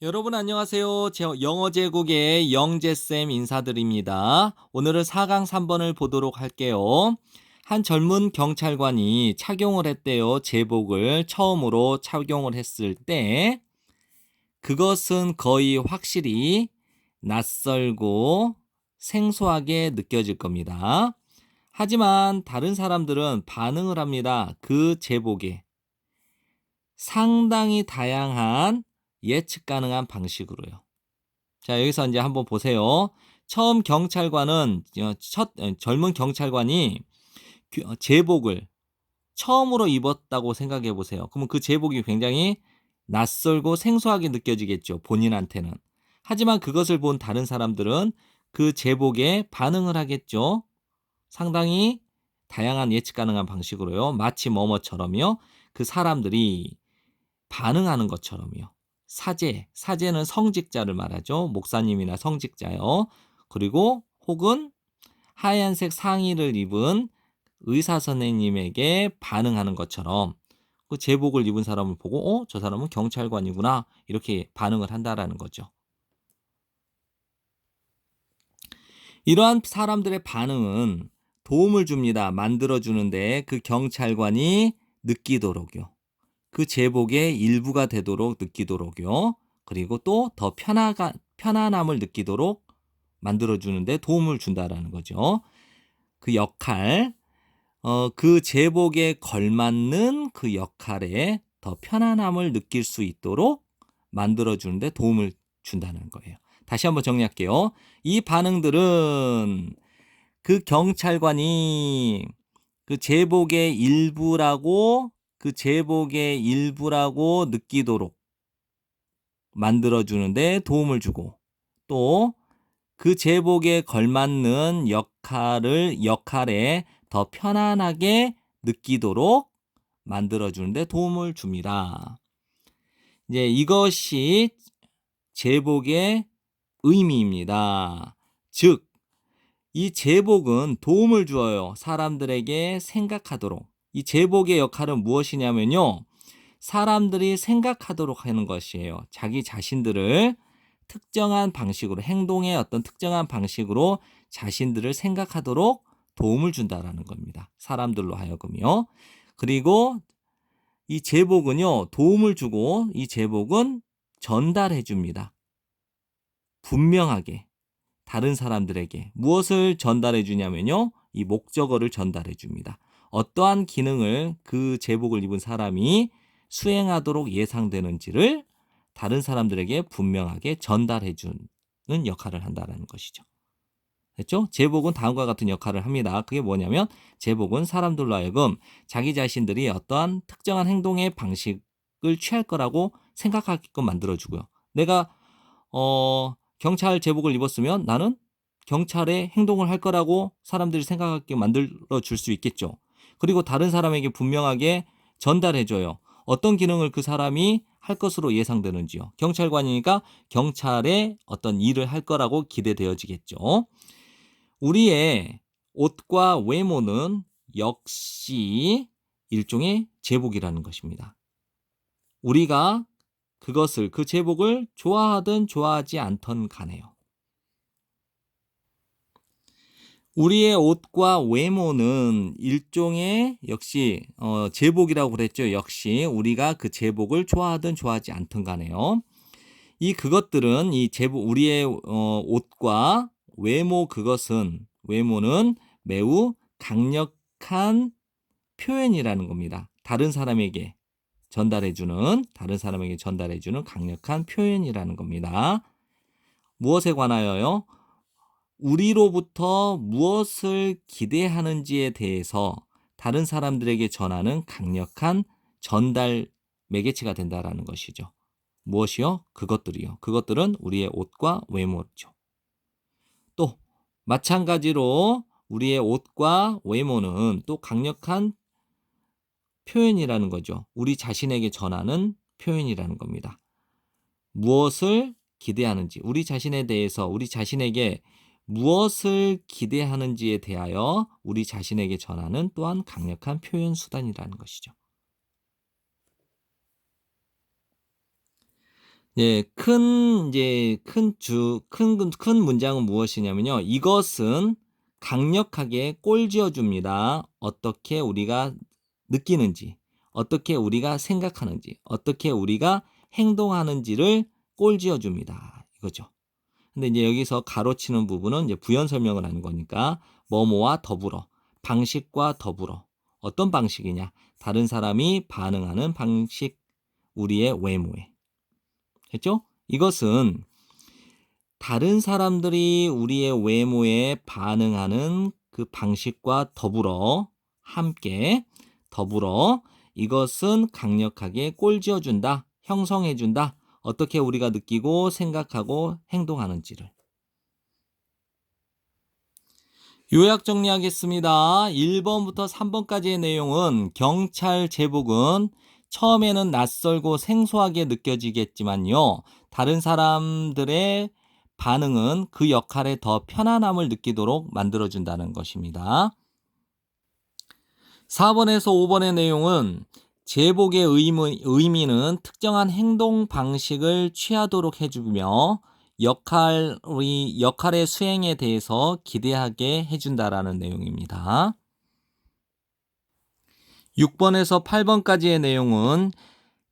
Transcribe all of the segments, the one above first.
여러분 안녕하세요. 영어 제국의 영재쌤 인사드립니다. 오늘은 4강 3번을 보도록 할게요. 한 젊은 경찰관이 착용을 했대요. 제복을 처음으로 착용을 했을 때 그것은 거의 확실히 낯설고 생소하게 느껴질 겁니다. 하지만 다른 사람들은 반응을 합니다. 그 제복에 상당히 다양한 예측 가능한 방식으로요. 자, 여기서 이제 한번 보세요. 처음 경찰관은 젊은 경찰관이 제복을 처음으로 입었다고 생각해 보세요. 그러면 그 제복이 굉장히 낯설고 생소하게 느껴지겠죠, 본인한테는. 하지만 그것을 본 다른 사람들은 그 제복에 반응을 하겠죠. 상당히 다양한 예측 가능한 방식으로요. 마치 뭐뭐처럼요. 그 사람들이 반응하는 것처럼요. 사제는 성직자를 말하죠. 목사님이나 성직자요. 그리고 혹은 하얀색 상의를 입은 의사 선생님에게 반응하는 것처럼 그 제복을 입은 사람을 보고 저 사람은 경찰관이구나 이렇게 반응을 한다라는 거죠. 이러한 사람들의 반응은 도움을 줍니다. 만들어주는데 그 경찰관이 느끼도록요. 그 제복의 일부가 되도록 느끼도록요. 그리고 또 더 편안함을 느끼도록 만들어주는데 도움을 준다라는 거죠. 그 역할, 그 제복에 걸맞는 그 역할에 더 편안함을 느낄 수 있도록 만들어주는데 도움을 준다는 거예요. 다시 한번 정리할게요. 이 반응들은 그 경찰관이 그 제복의 일부라고 느끼도록 만들어주는데 도움을 주고 또 그 제복에 걸맞는 역할에 더 편안하게 느끼도록 만들어주는데 도움을 줍니다. 이제 이것이 제복의 의미입니다. 즉, 이 제복은 도움을 주어요. 사람들에게 생각하도록. 이 제복의 역할은 무엇이냐면요. 사람들이 생각하도록 하는 것이에요. 자기 자신들을 특정한 방식으로, 행동의 어떤 특정한 방식으로 자신들을 생각하도록 도움을 준다라는 겁니다. 사람들로 하여금요. 그리고 이 제복은요, 도움을 주고 이 제복은 전달해 줍니다. 분명하게. 다른 사람들에게 무엇을 전달해 주냐면요. 이 목적어를 전달해 줍니다. 어떠한 기능을 그 제복을 입은 사람이 수행하도록 예상되는지를 다른 사람들에게 분명하게 전달해 주는 역할을 한다는 것이죠. 됐죠? 제복은 다음과 같은 역할을 합니다. 그게 뭐냐면 제복은 사람들로 하여금 자기 자신들이 어떠한 특정한 행동의 방식을 취할 거라고 생각하게끔 만들어주고요. 내가 경찰 제복을 입었으면 나는 경찰의 행동을 할 거라고 사람들이 생각하게 만들어 줄 수 있겠죠. 그리고 다른 사람에게 분명하게 전달해 줘요. 어떤 기능을 그 사람이 할 것으로 예상되는지요. 경찰관이니까 경찰의 어떤 일을 할 거라고 기대되어지겠죠. 우리의 옷과 외모는 역시 일종의 제복이라는 것입니다. 우리가 그 제복을 좋아하든 좋아하지 않던 간에요. 우리의 옷과 외모는 일종의 역시 제복이라고 그랬죠. 역시 우리가 그 제복을 좋아하든 좋아하지 않던 간에요. 이 제복 우리의 옷과 외모는 매우 강력한 표현이라는 겁니다. 다른 사람에게 전달해주는 강력한 표현이라는 겁니다. 무엇에 관하여요? 우리로부터 무엇을 기대하는지에 대해서 다른 사람들에게 전하는 강력한 전달 매개체가 된다라는 것이죠. 무엇이요? 그것들이요. 그것들은 우리의 옷과 외모죠. 또 마찬가지로 우리의 옷과 외모는 또 강력한 표현이라는 거죠. 우리 자신에게 전하는 표현이라는 겁니다. 무엇을 기대하는지, 우리 자신에게 무엇을 기대하는지에 대하여 우리 자신에게 전하는 또한 강력한 표현 수단이라는 것이죠. 예, 큰 문장은 무엇이냐면요. 이것은 강력하게 꼴지어 줍니다. 어떻게 우리가 느끼는지, 어떻게 우리가 생각하는지, 어떻게 우리가 행동하는지를 꼴지어 줍니다. 이거죠. 근데 이제 여기서 가로치는 부분은 이제 부연 설명을 하는 거니까 뭐뭐와 더불어, 방식과 더불어. 어떤 방식이냐? 다른 사람이 반응하는 방식, 우리의 외모에. 했죠? 이것은 다른 사람들이 우리의 외모에 반응하는 그 방식과 함께 더불어 이것은 강력하게 꼴지어준다, 형성해준다. 어떻게 우리가 느끼고 생각하고 행동하는지를. 요약 정리하겠습니다. 1번부터 3번까지의 내용은 경찰 제복은 처음에는 낯설고 생소하게 느껴지겠지만요. 다른 사람들의 반응은 그 역할에 더 편안함을 느끼도록 만들어준다는 것입니다. 4번에서 5번의 내용은 제복의 의미는 특정한 행동 방식을 취하도록 해주며 역할의 수행에 대해서 기대하게 해준다라는 내용입니다. 6번에서 8번까지의 내용은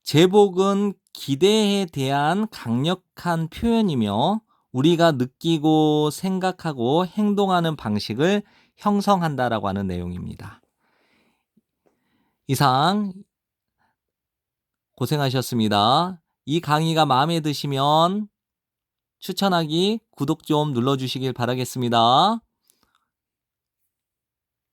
제복은 기대에 대한 강력한 표현이며 우리가 느끼고 생각하고 행동하는 방식을 형성한다라고 하는 내용입니다. 이상 고생하셨습니다. 이 강의가 마음에 드시면 추천하기, 구독 좀 눌러주시길 바라겠습니다.